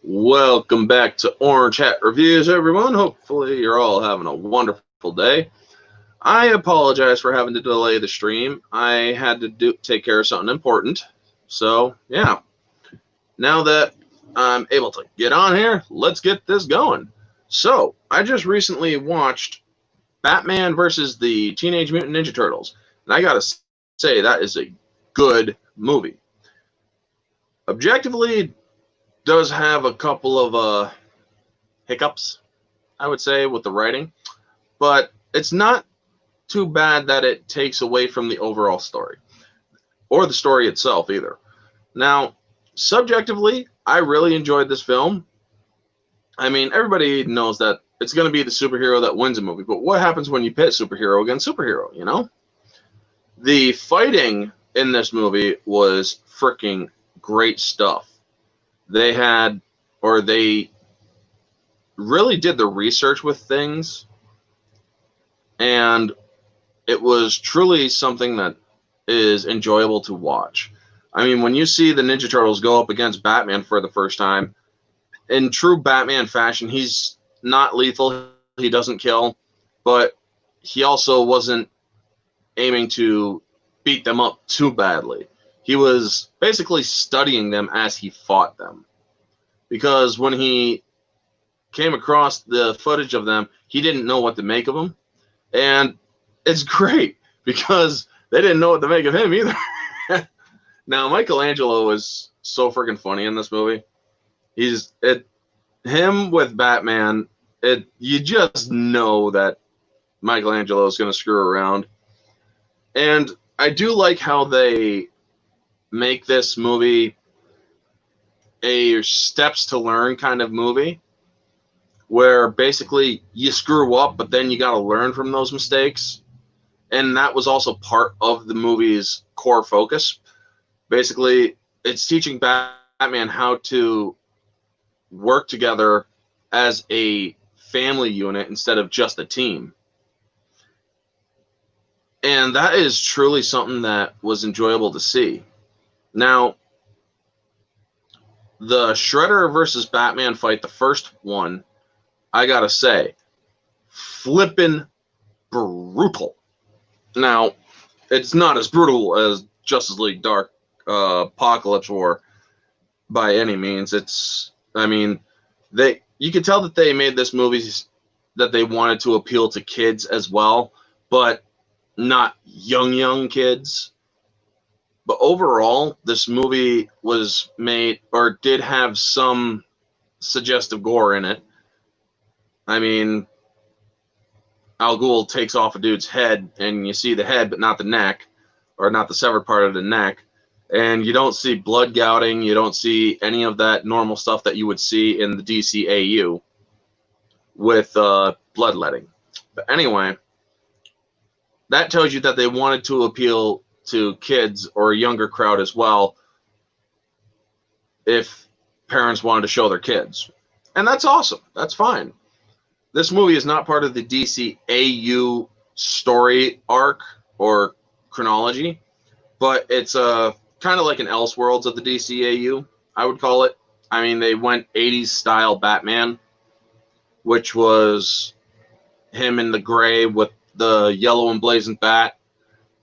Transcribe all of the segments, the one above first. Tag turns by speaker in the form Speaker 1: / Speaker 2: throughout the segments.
Speaker 1: Welcome back to Orange Hat Reviews, everyone. Hopefully, you're all having a wonderful day. I apologize for having to delay the stream. I had to take care of something important. So, yeah. Now that I'm able to get on here, let's get this going. So, I just recently watched Batman versus the Teenage Mutant Ninja Turtles, and I gotta say, that is a good movie. Objectively, does have a couple of hiccups, I would say, with the writing, but it's not too bad that it takes away from the overall story or the story itself either. Now, subjectively, I really enjoyed this film. I mean, everybody knows that it's going to be the superhero that wins a movie, but what happens when you pit superhero against superhero, you know? The fighting in this movie was freaking great stuff. They really did the research with things, and it was truly something that is enjoyable to watch. I mean, when you see the Ninja Turtles go up against Batman for the first time, in true Batman fashion, he's not lethal, he doesn't kill, but he also wasn't aiming to beat them up too badly. He was basically studying them as he fought them. Because when he came across the footage of them, he didn't know what to make of them. And it's great because they didn't know what to make of him either. Now, Michelangelo is so freaking funny in this movie. Him with Batman, you just know that Michelangelo is going to screw around. And I do like how they make this movie a steps to learn kind of movie, where basically you screw up, but then you got to learn from those mistakes. And that was also part of the movie's core focus. Basically, it's teaching Batman how to work together as a family unit instead of just a team. And that is truly something that was enjoyable to see. Now, the Shredder versus Batman fight, the first one, I gotta say, flippin' brutal. Now, it's not as brutal as Justice League Dark Apocalypse War by any means. You can tell that they made this movie that they wanted to appeal to kids as well, but not young kids. But overall, this movie was made, or did have some suggestive gore in it. I mean, Al Ghul takes off a dude's head, and you see the head, but not the neck, or not the severed part of the neck. And you don't see blood gouting. You don't see any of that normal stuff that you would see in the DCAU with bloodletting. But anyway, that tells you that they wanted to appeal to kids or a younger crowd as well, if parents wanted to show their kids. And that's awesome. That's fine. This movie is not part of the DCAU story arc or chronology, but it's kind of like an Elseworlds of the DCAU, I would call it. I mean, they went 80s style Batman, which was him in the gray with the yellow emblazoned bat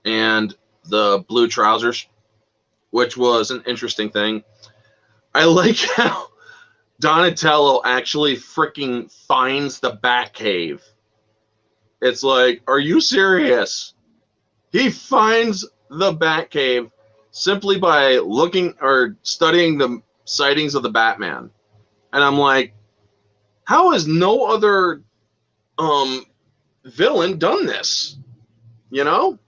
Speaker 1: and the blue trousers, which was an interesting thing. I like how Donatello actually freaking finds the Batcave. It's like, are you serious? He finds the Batcave simply by looking or studying the sightings of the Batman. And I'm like, how has no other villain done this? You know?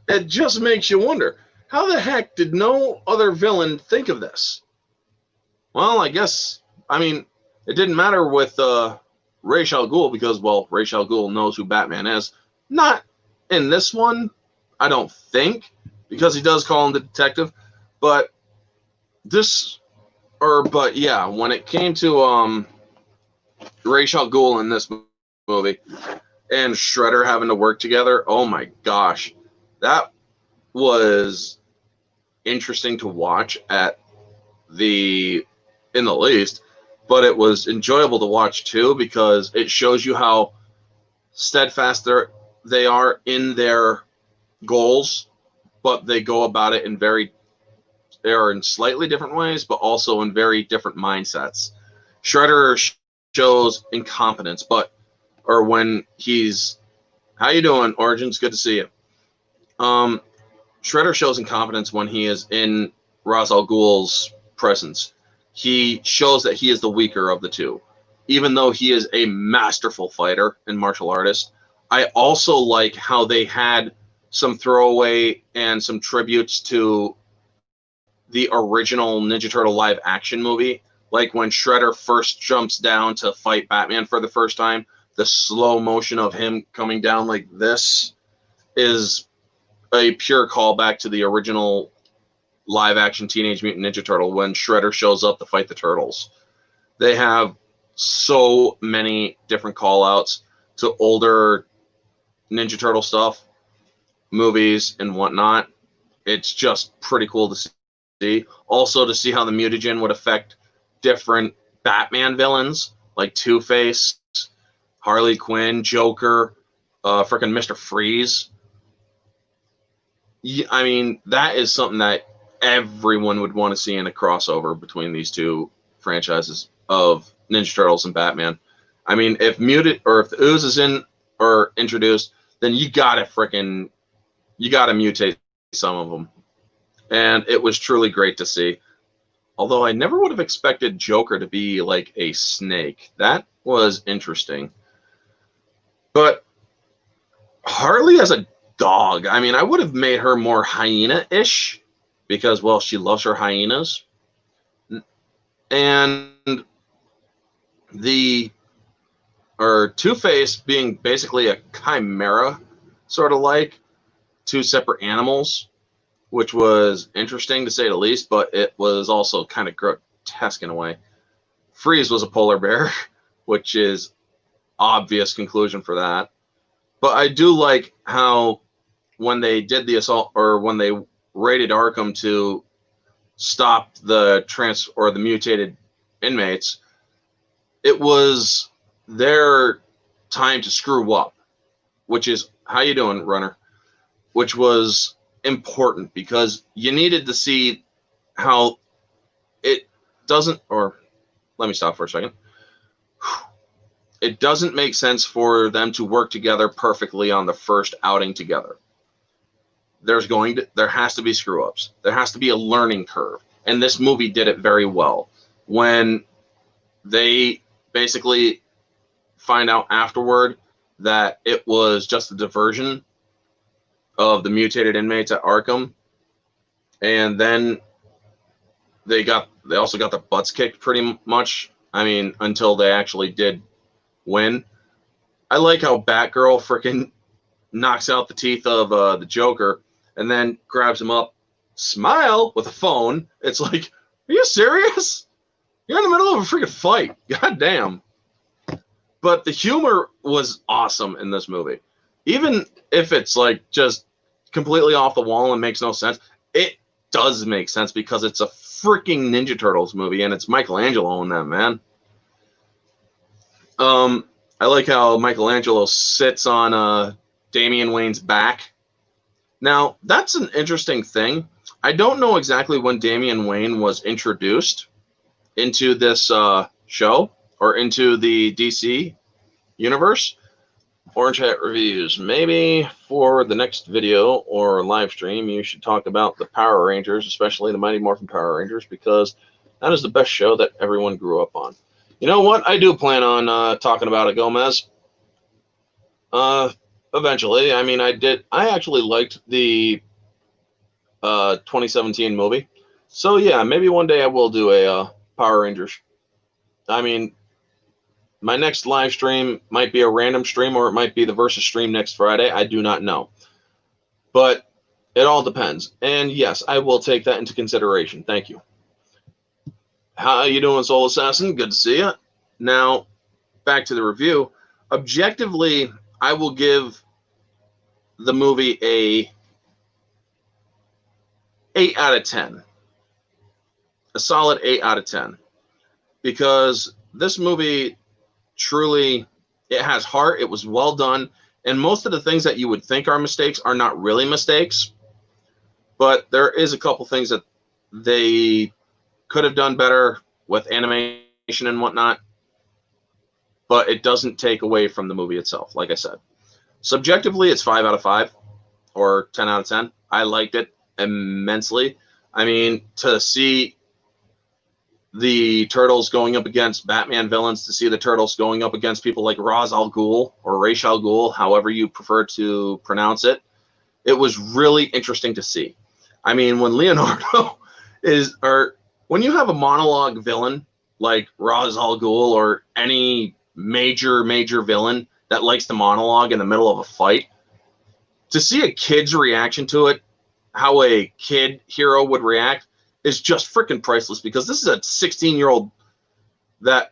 Speaker 1: It just makes you wonder, how the heck did no other villain think of this? Well, I guess, it didn't matter with Ra's al Ghul because, well, Ra's al Ghul knows who Batman is. Not in this one, I don't think, because he does call him the detective. But yeah, when it came to Ra's al Ghul in this movie and Shredder having to work together, oh my gosh. That was interesting to watch in the least, but it was enjoyable to watch too, because it shows you how steadfast they are in their goals, but they go about it they are in slightly different ways, but also in very different mindsets. Shredder shows incompetence, or when he's, how you doing, Origins? Good to see you. Shredder shows incompetence when he is in Ra's al Ghul's presence. He shows that he is the weaker of the two, even though he is a masterful fighter and martial artist. I also like how they had some throwaway and some tributes to the original Ninja Turtle live action movie. Like when Shredder first jumps down to fight Batman for the first time, the slow motion of him coming down like this is a pure callback to the original live action Teenage Mutant Ninja Turtle when Shredder shows up to fight the Turtles. They have so many different call outs to older Ninja Turtle stuff, movies and whatnot. It's just pretty cool to see. Also to see how the mutagen would affect different Batman villains like Two-Face, Harley Quinn, Joker, freaking Mr. Freeze. I mean, that is something that everyone would want to see in a crossover between these two franchises of Ninja Turtles and Batman. I mean, if the Ooze is in or introduced, then you gotta mutate some of them. And it was truly great to see. Although I never would have expected Joker to be like a snake. That was interesting. But Harley as a dog, I mean, I would have made her more hyena-ish because, well, she loves her hyenas. And Two-Face being basically a chimera, sort of like two separate animals, which was interesting to say the least, but it was also kind of grotesque in a way. Freeze was a polar bear, which is obvious conclusion for that. But I do like how when they did the assault, or when they raided Arkham to stop the mutated inmates, it was their time to screw up, which is, how you doing, Runner? Which was important because you needed to see how it doesn't, or let me stop for a second. It doesn't make sense for them to work together perfectly on the first outing together. There has to be screw-ups. There has to be a learning curve. And this movie did it very well. When they basically find out afterward that it was just a diversion of the mutated inmates at Arkham, and then they also got their butts kicked pretty much. I mean, until they actually did win. I like how Batgirl freaking knocks out the teeth of the Joker and then grabs him up, smile with a phone. It's like, are you serious? You're in the middle of a freaking fight. God damn. But the humor was awesome in this movie. Even if it's like just completely off the wall and makes no sense, it does make sense because it's a freaking Ninja Turtles movie and it's Michelangelo in that, man. I like how Michelangelo sits on Damian Wayne's back. Now, that's an interesting thing. I don't know exactly when Damian Wayne was introduced into this show or into the DC universe. Orange Hat Reviews. Maybe for the next video or live stream, you should talk about the Power Rangers, especially the Mighty Morphin Power Rangers, because that is the best show that everyone grew up on. You know what? I do plan on talking about it, Gomez. Eventually. I mean, I actually liked the 2017 movie. So, yeah, maybe one day I will do a Power Rangers. I mean, my next live stream might be a random stream or it might be the Versus stream next Friday. I do not know. But it all depends. And, yes, I will take that into consideration. Thank you. How you doing, Soul Assassin? Good to see you. Now, back to the review. Objectively, I will give the movie a 8 out of 10. A solid 8 out of 10. Because this movie truly, it has heart. It was well done. And most of the things that you would think are mistakes are not really mistakes. But there is a couple things that they could have done better with animation and whatnot. But it doesn't take away from the movie itself, like I said. Subjectively, it's 5 out of 5 or 10 out of 10. I liked it immensely. I mean, to see the Turtles going up against Batman villains, to see the Turtles going up against people like Ra's al Ghul or Ra's al Ghul, however you prefer to pronounce it, it was really interesting to see. I mean, when Leonardo is, or when you have a monologue villain like Ra's al Ghul or any major villain that likes to monologue in the middle of a fight, to see a kid's reaction to it, how a kid hero would react, is just freaking priceless, because this is a 16-year-old this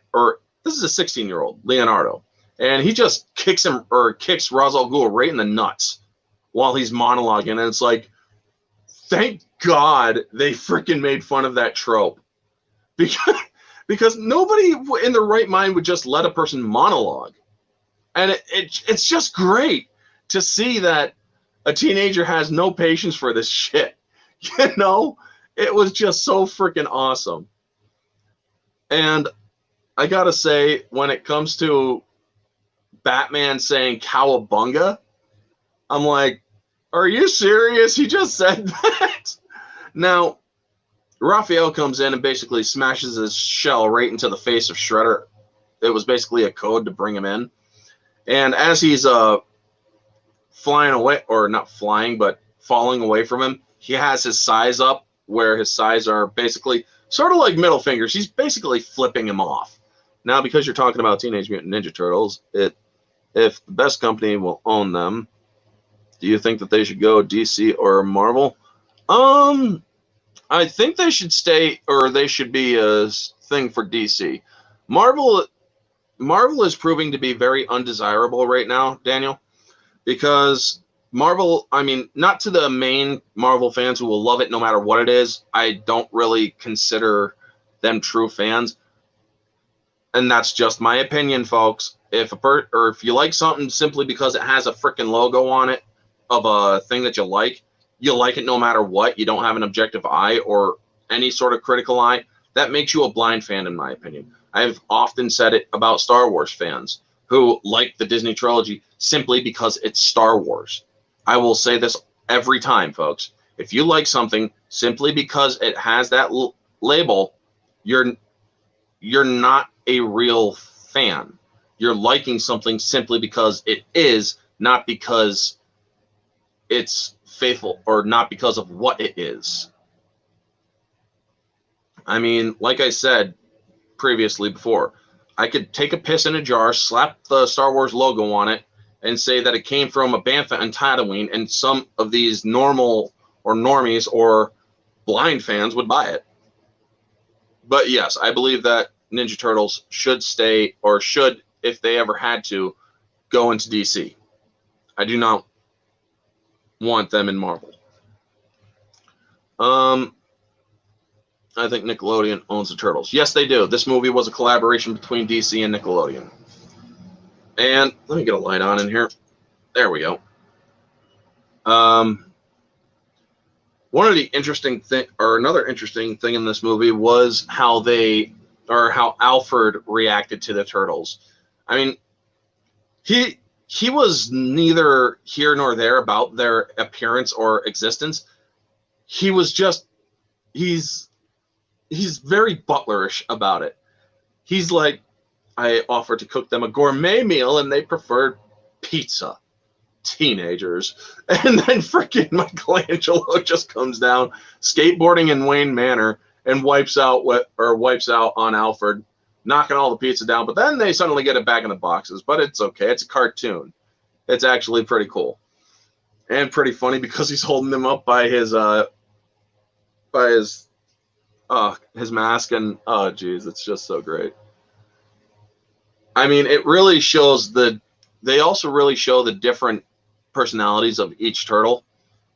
Speaker 1: is a 16-year-old Leonardo, and he just kicks Ra's al Ghul right in the nuts while he's monologuing, and it's like, thank God they freaking made fun of that trope, because nobody in their right mind would just let a person monologue. And it's just great to see that a teenager has no patience for this shit. You know, it was just so freaking awesome. And I gotta say, when it comes to Batman saying cowabunga, I'm like, are you serious? He just said that? Now, Raphael comes in and basically smashes his shell right into the face of Shredder. It was basically a code to bring him in. And as he's flying away, or not flying, but falling away from him, he has his size up, where his size are basically sort of like middle fingers. He's basically flipping him off. Now, because you're talking about Teenage Mutant Ninja Turtles, if the best company will own them, do you think that they should go DC or Marvel? I think they should stay, or they should be a thing for DC. Marvel is proving to be very undesirable right now, Daniel, because Marvel, I mean, not to the main Marvel fans who will love it no matter what it is. I don't really consider them true fans, and that's just my opinion, folks. If you like something simply because it has a freaking logo on it of a thing that you like it no matter what. You don't have an objective eye or any sort of critical eye. That makes you a blind fan, in my opinion. I've often said it about Star Wars fans who like the Disney trilogy simply because it's Star Wars. I will say this every time, folks. If you like something simply because it has that label, you're not a real fan. You're liking something simply because it is, not because it's faithful, or not because of what it is. I mean, like I said previously before, I could take a piss in a jar, slap the Star Wars logo on it, and say that it came from a Bantha and Tatooine, and some of these normal or normies or blind fans would buy it. But yes, I believe that Ninja Turtles should stay, or should, if they ever had to, go into DC. I do not want them in Marvel. I think Nickelodeon owns the Turtles. Yes, they do. This movie was a collaboration between DC and Nickelodeon. And let me get a light on in here. There we go. One of the interesting thing, or another interesting thing in this movie, was how Alfred reacted to the Turtles. I mean, he was neither here nor there about their appearance or existence. He was just, he's very butlerish about it. He's like, I offered to cook them a gourmet meal and they preferred pizza. Teenagers. And then freaking Michelangelo just comes down skateboarding in Wayne Manor and wipes out on Alfred, knocking all the pizza down. But then they suddenly get it back in the boxes. But it's okay. It's a cartoon. It's actually pretty cool and pretty funny because he's holding them up by his mask, and oh geez, it's just so great. I mean, it really shows they also really show the different personalities of each turtle.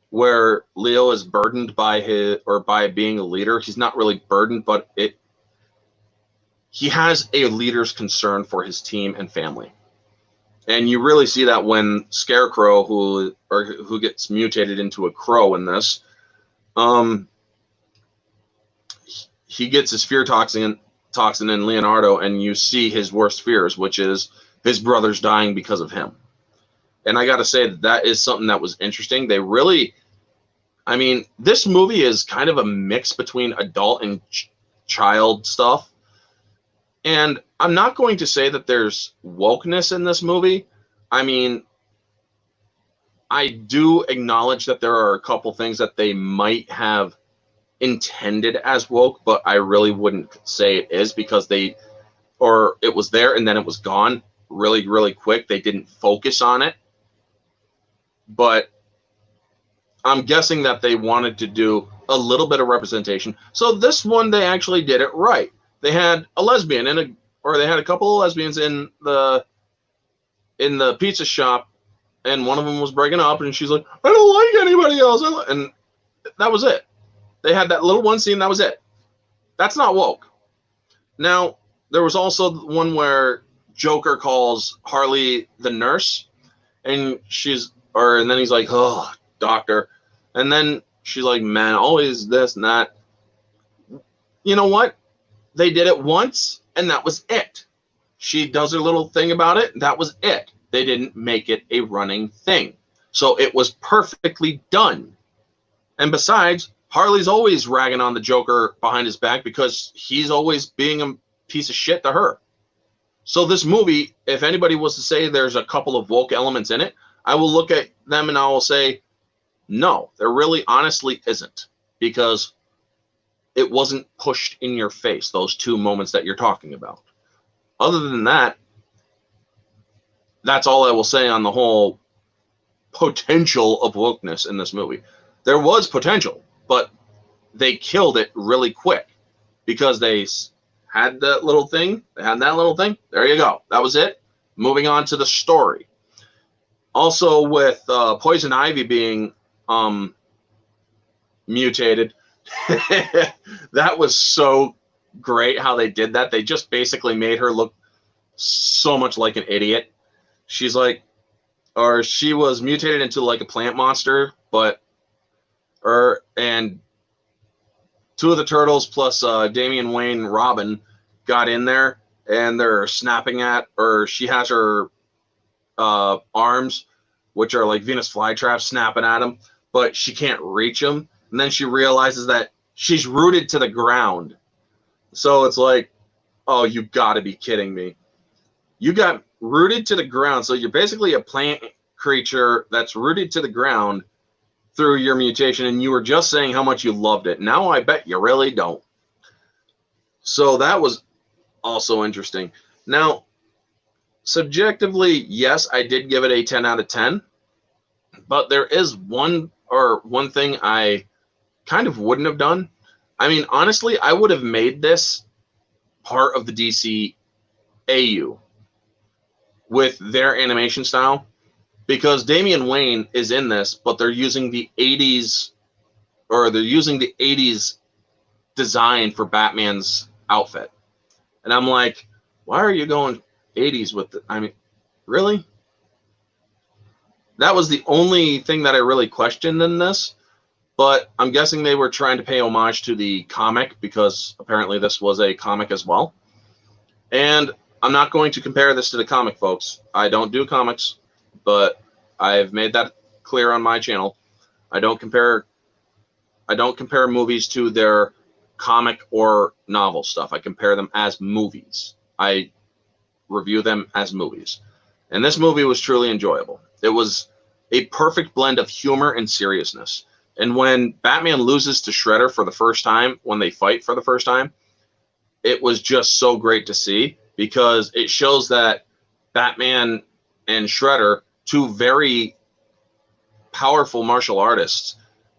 Speaker 1: where Leo is burdened by by being a leader. He's not really burdened, but he has a leader's concern for his team and family. And you really see that when Scarecrow, who gets mutated into a crow in this, he gets his fear toxin in Leonardo, and you see his worst fears, which is his brother's dying because of him. And I got to say that is something that was interesting. They really, I mean, this movie is kind of a mix between adult and child stuff. And I'm not going to say that there's wokeness in this movie. I mean, I do acknowledge that there are a couple things that they might have intended as woke, but I really wouldn't say it is, because it was there and then it was gone really, really quick. They didn't focus on it. But I'm guessing that they wanted to do a little bit of representation. So this one, they actually did it right. They had a lesbian they had a couple of lesbians in the pizza shop, and one of them was breaking up, and she's like, I don't like anybody else. And that was it. They had that little one scene, that was it. That's not woke. Now, there was also one where Joker calls Harley the nurse, and then he's like, oh, doctor. And then she's like, man, always this and that. You know what? They did it once, and that was it. She does her little thing about it, that was it. They didn't make it a running thing. So it was perfectly done. And besides, Harley's always ragging on the Joker behind his back because he's always being a piece of shit to her. So this movie, if anybody was to say there's a couple of woke elements in it, I will look at them and I will say, no, there really honestly isn't, because it wasn't pushed in your face, those two moments that you're talking about. Other than that, that's all I will say on the whole potential of wokeness in this movie. There was potential, but they killed it really quick because they had that little thing. There you go. That was it. Moving on to the story. Also, with Poison Ivy being mutated, that was so great how they did that. They just basically made her look so much like an idiot. She was mutated into like a plant monster, and two of the turtles plus Damian Wayne Robin got in there, and they're snapping she has her arms, which are like Venus flytraps, snapping at him, but she can't reach him. And then she realizes that she's rooted to the ground. So it's like, oh, you gotta be kidding me. You got rooted to the ground. So you're basically a plant creature that's rooted to the ground through your mutation, and you were just saying how much you loved it. Now I bet you really don't. So that was also interesting. Now, subjectively, yes, I did give it a 10 out of 10, but there is one thing I kind of wouldn't have done. I mean, honestly, I would have made this part of the DC AU with their animation style, because Damian Wayne is in this, but they're using the 80s design for Batman's outfit. And I'm like, why are you going 80s with it? I mean, really? That was the only thing that I really questioned in this, but I'm guessing they were trying to pay homage to the comic, because apparently this was a comic as well. And I'm not going to compare this to the comic, folks. I don't do comics, but I've made that clear on my channel. I don't compare movies to their comic or novel stuff. I compare them as movies. I review them as movies. And this movie was truly enjoyable. It was a perfect blend of humor and seriousness. And when Batman loses to Shredder for the first time, when they fight for the first time, it was just so great to see, because it shows that Batman and Shredder, two very powerful martial artists,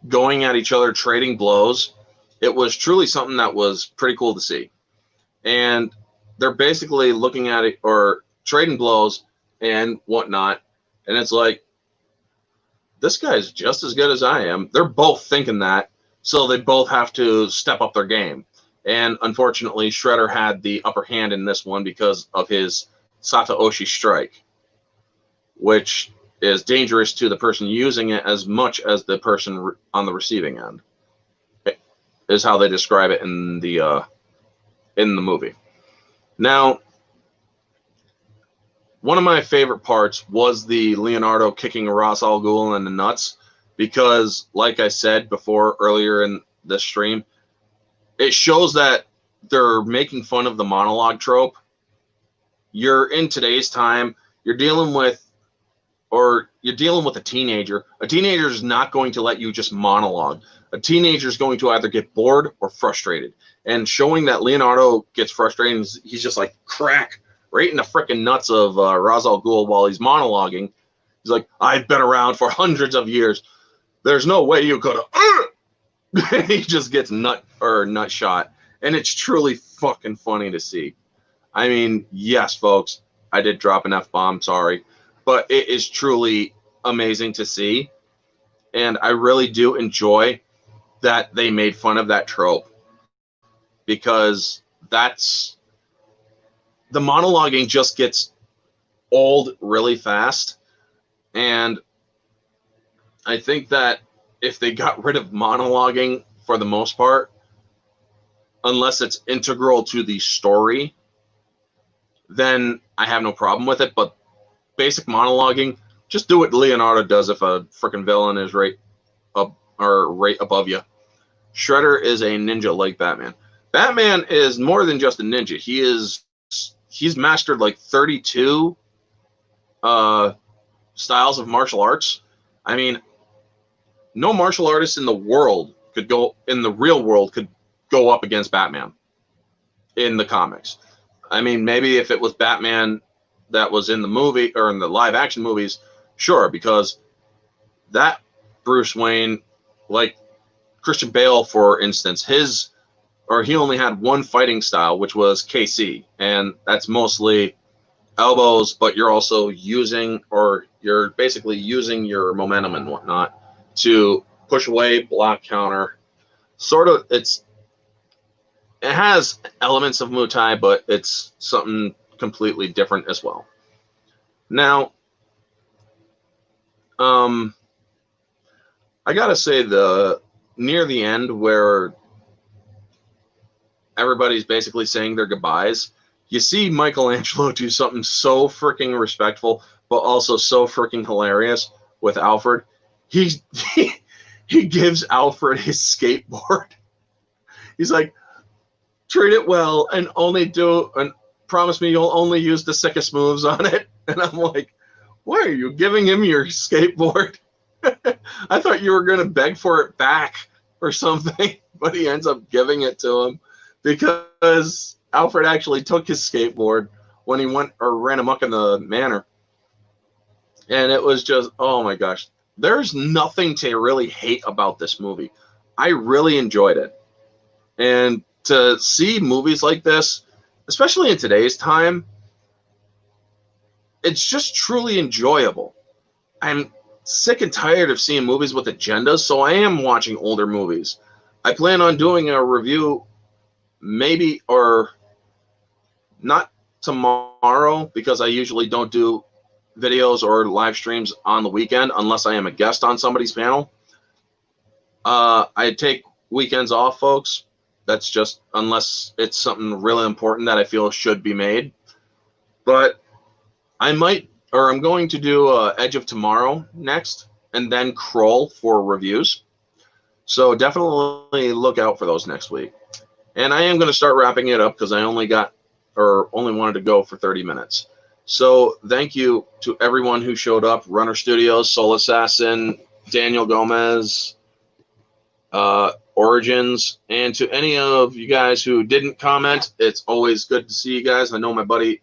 Speaker 1: going at each other, trading blows. It was truly something that was pretty cool to see. And they're basically looking at it, or trading blows and whatnot. And it's like, this guy's just as good as I am. They're both thinking that, so they both have to step up their game. And unfortunately, Shredder had the upper hand in this one because of his Satoshi strike, which is dangerous to the person using it as much as the person on the receiving end, is how they describe it in the movie. Now, one of my favorite parts was the Leonardo kicking Ra's al Ghul in the nuts, because, like I said before earlier in this stream, it shows that they're making fun of the monologue trope. You're in today's time, you're dealing with a teenager. A teenager is not going to let you just monologue. A teenager is going to either get bored or frustrated. And showing that Leonardo gets frustrated, he's just like crack right in the freaking nuts of Ra's al Ghul while he's monologuing. He's like, I've been around for hundreds of years. There's no way you could have. He just gets nut shot. And it's truly fucking funny to see. I mean, yes, folks, I did drop an F-bomb, sorry. But it is truly amazing to see. And I really do enjoy that they made fun of that trope. Because the monologuing just gets old really fast. And I think that if they got rid of monologuing for the most part, unless it's integral to the story, then I have no problem with it. But basic monologuing, just do what Leonardo does if a freaking villain is right above you. Shredder is a ninja like Batman. Batman is more than just a ninja. He's mastered like 32 styles of martial arts. I mean, no martial artist in the real world could go up against Batman in the comics. I mean, maybe if it was Batman that was in the movie or in the live action movies, sure, because that Bruce Wayne, like Christian Bale, for instance, he only had one fighting style, which was KC, and that's mostly elbows, but you're basically using your momentum and whatnot to push away, block, counter. Sort of, it has elements of Muay Thai, but it's something completely different as well. Now, I gotta say, near the end where everybody's basically saying their goodbyes, you see Michelangelo do something so freaking respectful, but also so freaking hilarious with Alfred. He gives Alfred his skateboard. He's like, treat it well and promise me you'll only use the sickest moves on it. And I'm like, why are you giving him your skateboard? I thought you were going to beg for it back or something, but he ends up giving it to him because Alfred actually took his skateboard when he ran amok in the manor. And it was just, oh my gosh. There's nothing to really hate about this movie. I really enjoyed it. And to see movies like this, especially in today's time, it's just truly enjoyable. I'm sick and tired of seeing movies with agendas, so I am watching older movies. I plan on doing a review maybe, or not tomorrow, because I usually don't do videos or live streams on the weekend unless I am a guest on somebody's panel. I take weekends off, folks. That's just unless it's something really important that I feel should be made. But I'm going to do Edge of Tomorrow next, and then Kroll for reviews. So definitely look out for those next week. And I am going to start wrapping it up because I only wanted to go for 30 minutes. So thank you to everyone who showed up: Runner Studios, Soul Assassin, Daniel Gomez, Origins, and to any of you guys who didn't comment. It's always good to see you guys. I know my buddy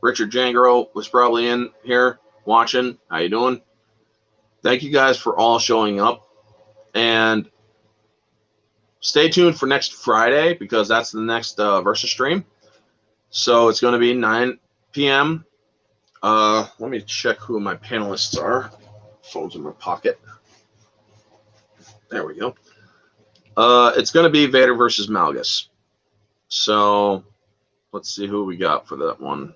Speaker 1: Richard Jangro was probably in here watching. How you doing? Thank you guys for all showing up. And stay tuned for next Friday, because that's the next Versus stream. So it's going to be 9 p.m. Let me check who my panelists are. Phone's in my pocket. There we go. It's going to be Vader versus Malgus. So let's see who we got for that one.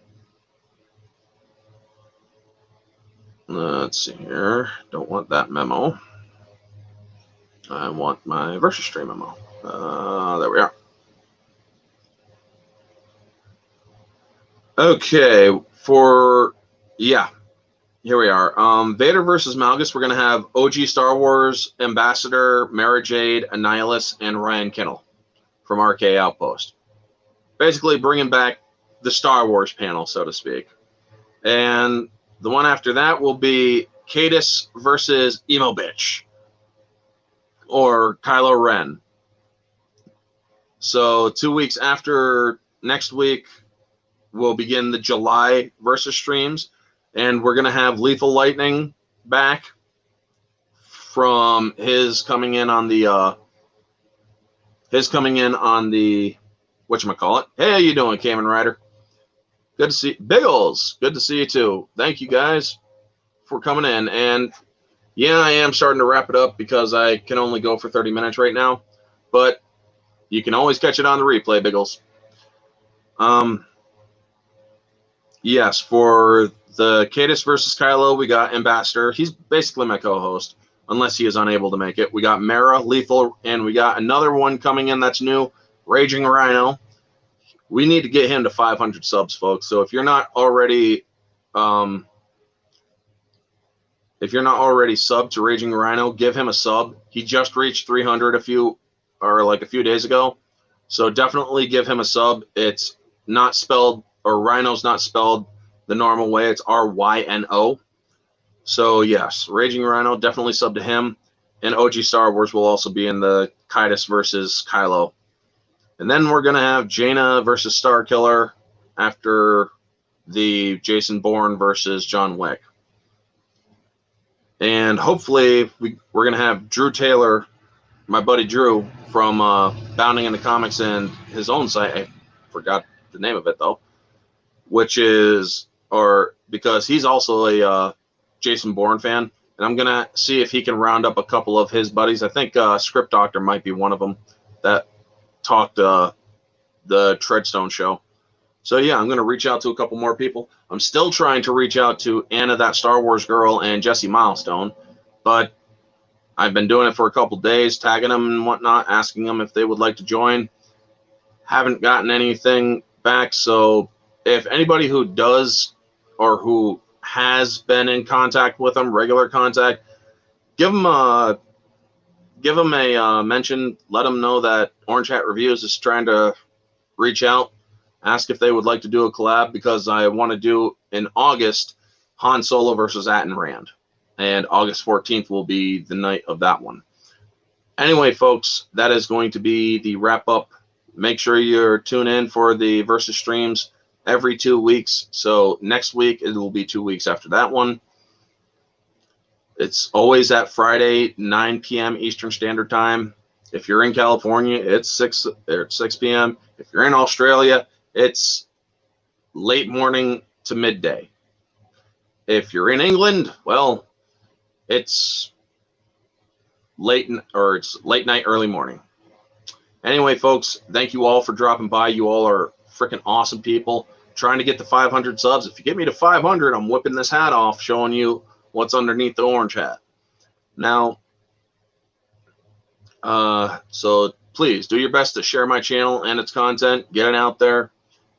Speaker 1: Let's see here. Don't want that memo. I want my versus stream memo. There we are. Okay, here we are. Vader versus Malgus. We're going to have OG Star Wars Ambassador, Mara Jade, Annihilus, and Ryan Kinnell from RK Outpost. Basically bringing back the Star Wars panel, so to speak. And the one after that will be Cadus versus Emo Bitch, or Kylo Ren. So 2 weeks after next week, we'll begin the July versus streams, and we're going to have Lethal Lightning back from his coming in on the whatchamacallit. Hey, how you doing, Kamen Rider? Good to see Biggles. Good to see you too. Thank you guys for coming in. And yeah, I am starting to wrap it up because I can only go for 30 minutes right now, but you can always catch it on the replay, Biggles. Yes, for the Cadus versus Kylo, we got Ambassador. He's basically my co-host, unless he is unable to make it. We got Mara, Lethal, and we got another one coming in that's new, Raging Rhino. We need to get him to 500 subs, folks. So if you're not already subbed to Raging Rhino, give him a sub. He just reached 300 a few days ago. So definitely give him a sub. It's not spelled, or Rhino's not spelled the normal way. It's RYNO. So yes, Raging Rhino, definitely sub to him. And OG Star Wars will also be in the Cadus versus Kylo. And then we're going to have Jaina versus Starkiller after the Jason Bourne versus John Wick. And hopefully we're going to have Drew Taylor, my buddy Drew, from Bounding in the Comics and his own site. I forgot the name of it, though. Because he's also a Jason Bourne fan. And I'm going to see if he can round up a couple of his buddies. I think Script Doctor might be one of them that talked the Treadstone show. So yeah, I'm going to reach out to a couple more people. I'm still trying to reach out to Anna, that Star Wars girl, and Jesse Milestone, but I've been doing it for a couple days, tagging them and whatnot, asking them if they would like to join. Haven't gotten anything back, so if anybody who does or who has been in contact with them, regular contact, give them a mention. Let them know that Orange Hat Reviews is trying to reach out, ask if they would like to do a collab, because I want to do in August Han Solo versus Atton Rand, and August 14th will be the night of that one. Anyway, folks, that is going to be the wrap up. Make sure you're tuned in for the versus streams every 2 weeks. So next week it will be 2 weeks after that one. It's always at Friday, 9 p.m. Eastern Standard Time. If you're in California, it's 6 p.m. If you're in Australia, it's late morning to midday. If you're in England, well, it's late night, early morning. Anyway, folks, thank you all for dropping by. You all are freaking awesome people. Trying to get to 500 subs. If you get me to 500, I'm whipping this hat off, showing you what's underneath the orange hat. Now, so please do your best to share my channel and its content. Get it out there.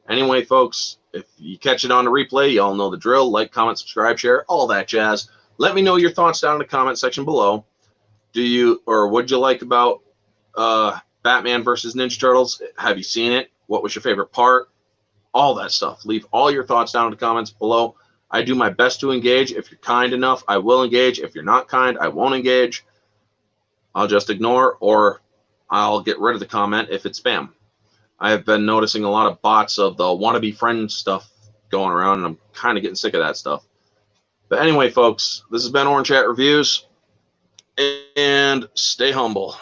Speaker 1: Anyway, folks, if you catch it on the replay, you all know the drill. Like, comment, subscribe, share, all that jazz. Let me know your thoughts down in the comment section below. What'd you like about Batman versus Ninja Turtles? Have you seen it? What was your favorite part? All that stuff. Leave all your thoughts down in the comments below. I do my best to engage. If you're kind enough, I will engage. If you're not kind, I won't engage. I'll just ignore, or I'll get rid of the comment if it's spam. I have been noticing a lot of bots of the wannabe friend stuff going around, and I'm kind of getting sick of that stuff. But anyway, folks, this has been Orange Hat Reviews, and stay humble.